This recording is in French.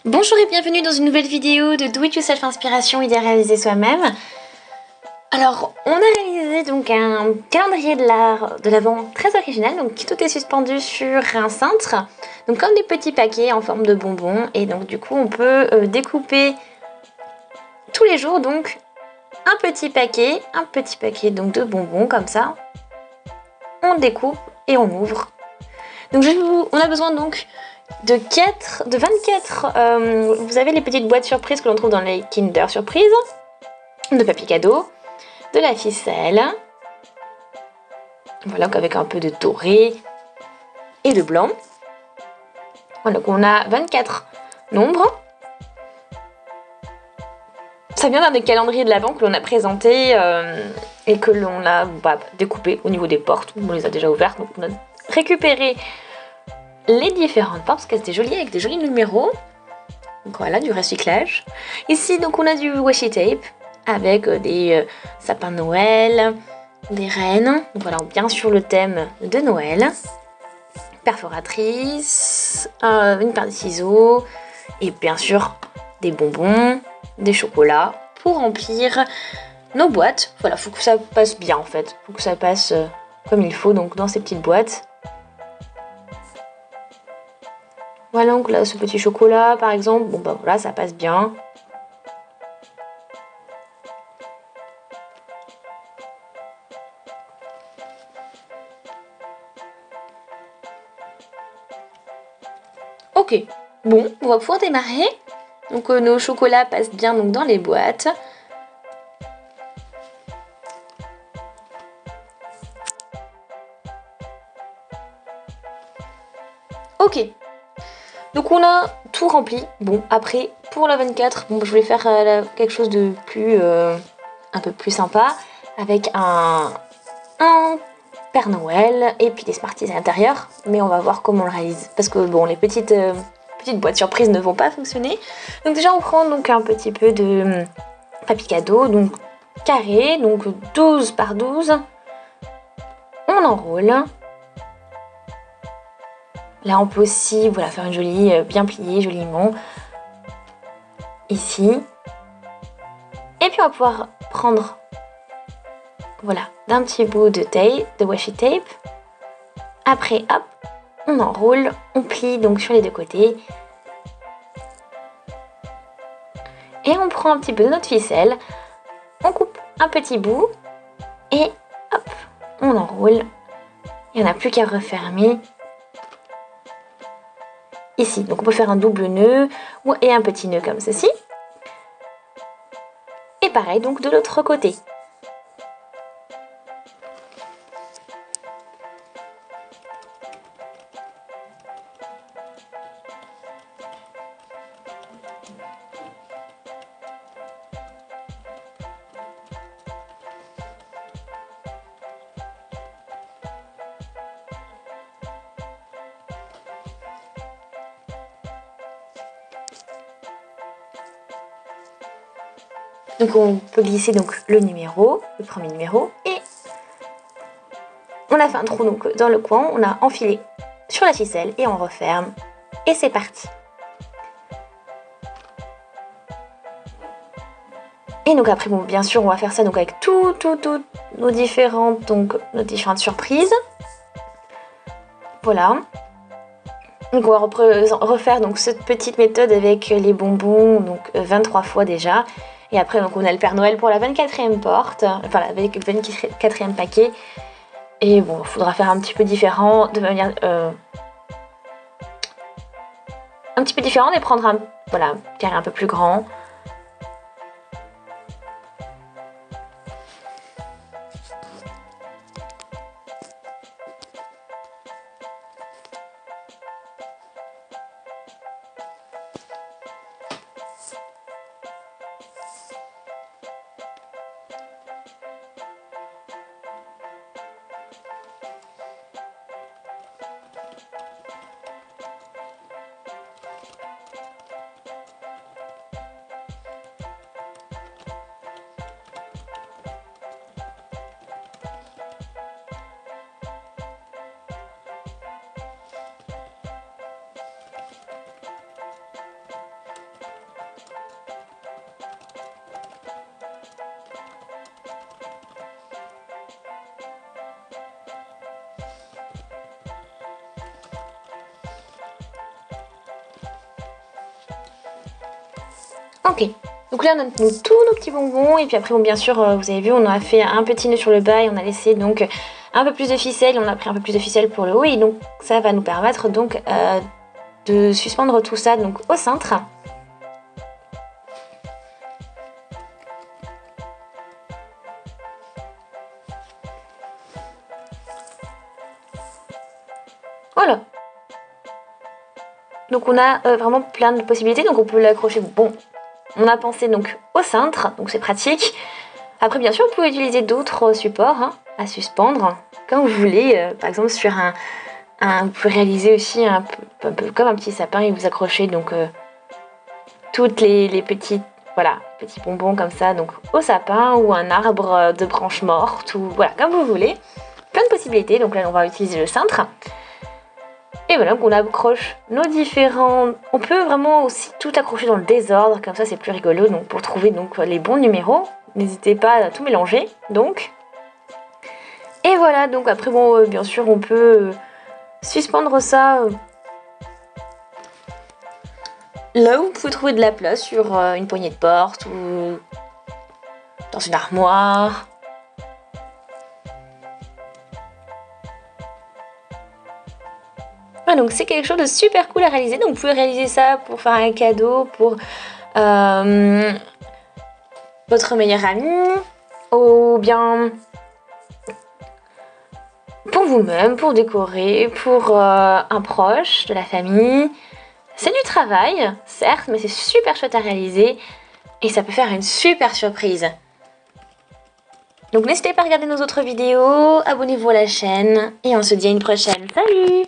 Bonjour et bienvenue dans une nouvelle vidéo de Do It Yourself Inspiration idée à réaliser soi-même. Alors, on a réalisé donc un calendrier de l'Avent très original, donc tout est suspendu sur un cintre, donc comme des petits paquets en forme de bonbons, et donc du coup on peut découper tous les jours donc un petit paquet donc de bonbons comme ça. On découpe et on ouvre. Donc on a besoin donc de 24, vous avez les petites boîtes surprises que l'on trouve dans les Kinder Surprise, de papier cadeau, de la ficelle, voilà, avec un peu de doré et de blanc. Voilà, donc on a 24 nombres. Ça vient d'un des calendriers de l'Avent que l'on a présenté et que l'on a découpé au niveau des portes. On les a déjà ouvertes, donc on a récupéré les différentes portes parce qu'elles étaient jolies avec des jolis numéros. Donc voilà, du recyclage. Ici, donc on a du washi tape avec des sapins de Noël, des rennes. Donc voilà, bien sûr le thème de Noël. Perforatrice, une paire de ciseaux et bien sûr des bonbons, des chocolats pour remplir nos boîtes. Voilà, faut que ça passe bien en fait. Faut que ça passe comme il faut, donc dans ces petites boîtes. Voilà, donc là, ce petit chocolat, par exemple, bon bah voilà, ça passe bien. Ok, bon, on va pouvoir démarrer. Donc nos chocolats passent bien donc dans les boîtes. Ok, donc on a tout rempli. Bon, après, pour la 24, bon, je voulais faire quelque chose de plus, un peu plus sympa, avec un Père Noël et puis des Smarties à l'intérieur. Mais on va voir comment on le réalise. Parce que bon, les petites boîtes surprises ne vont pas fonctionner. Donc déjà, on prend donc un petit peu de papier cadeau, donc carré, donc 12 par 12. On enroule. Là, on peut aussi voilà, faire une jolie, bien pliée, joliment. Ici. Et puis, on va pouvoir prendre, voilà, d'un petit bout de tape, de washi tape. Après, hop, on enroule, on plie donc sur les deux côtés. Et on prend un petit peu de notre ficelle. On coupe un petit bout. Et hop, on enroule. Il n'y en a plus qu'à refermer. Ici, donc on peut faire un double nœud et un petit nœud comme ceci. Et pareil donc de l'autre côté. Donc on peut glisser donc le premier numéro, et on a fait un trou donc dans le coin, on a enfilé sur la ficelle et on referme et c'est parti. Et donc après, bon, bien sûr, on va faire ça donc avec toutes nos différentes surprises. Voilà. Donc on va refaire donc cette petite méthode avec les bonbons, donc 23 fois déjà. Et après, donc on a le Père Noël pour la 24e porte, enfin avec le 24e paquet. Et bon, il faudra faire un petit peu différent, de manière un petit peu différente et prendre un carré un peu plus grand. Ok, donc là on a tous nos petits bonbons et puis après bon bien sûr vous avez vu on a fait un petit nœud sur le bas et on a laissé donc un peu plus de ficelle, on a pris un peu plus de ficelle pour le haut et donc ça va nous permettre donc de suspendre tout ça donc au cintre. Voilà. Donc on a vraiment plein de possibilités, donc on peut l'accrocher, bon, on a pensé donc au cintre, donc c'est pratique. Après bien sûr vous pouvez utiliser d'autres supports hein, à suspendre, comme vous voulez, par exemple sur vous pouvez réaliser aussi un peu comme un petit sapin et vous accrocher donc toutes les petites, voilà, petits bonbons comme ça, donc au sapin ou un arbre de branches mortes, ou voilà, comme vous voulez. Plein de possibilités, donc là on va utiliser le cintre. Et voilà, donc on accroche nos différents... On peut vraiment aussi tout accrocher dans le désordre, comme ça c'est plus rigolo. Donc pour trouver donc les bons numéros, n'hésitez pas à tout mélanger. Donc. Et voilà, donc après bon, bien sûr on peut suspendre ça là où vous pouvez trouver de la place, sur une poignée de porte ou dans une armoire. Ah, donc c'est quelque chose de super cool à réaliser, donc vous pouvez réaliser ça pour faire un cadeau pour votre meilleur ami ou bien pour vous-même, pour décorer, pour un proche de la famille. C'est du travail, certes, mais c'est super chouette à réaliser et ça peut faire une super surprise. Donc n'hésitez pas à regarder nos autres vidéos, abonnez-vous à la chaîne et on se dit à une prochaine. Salut!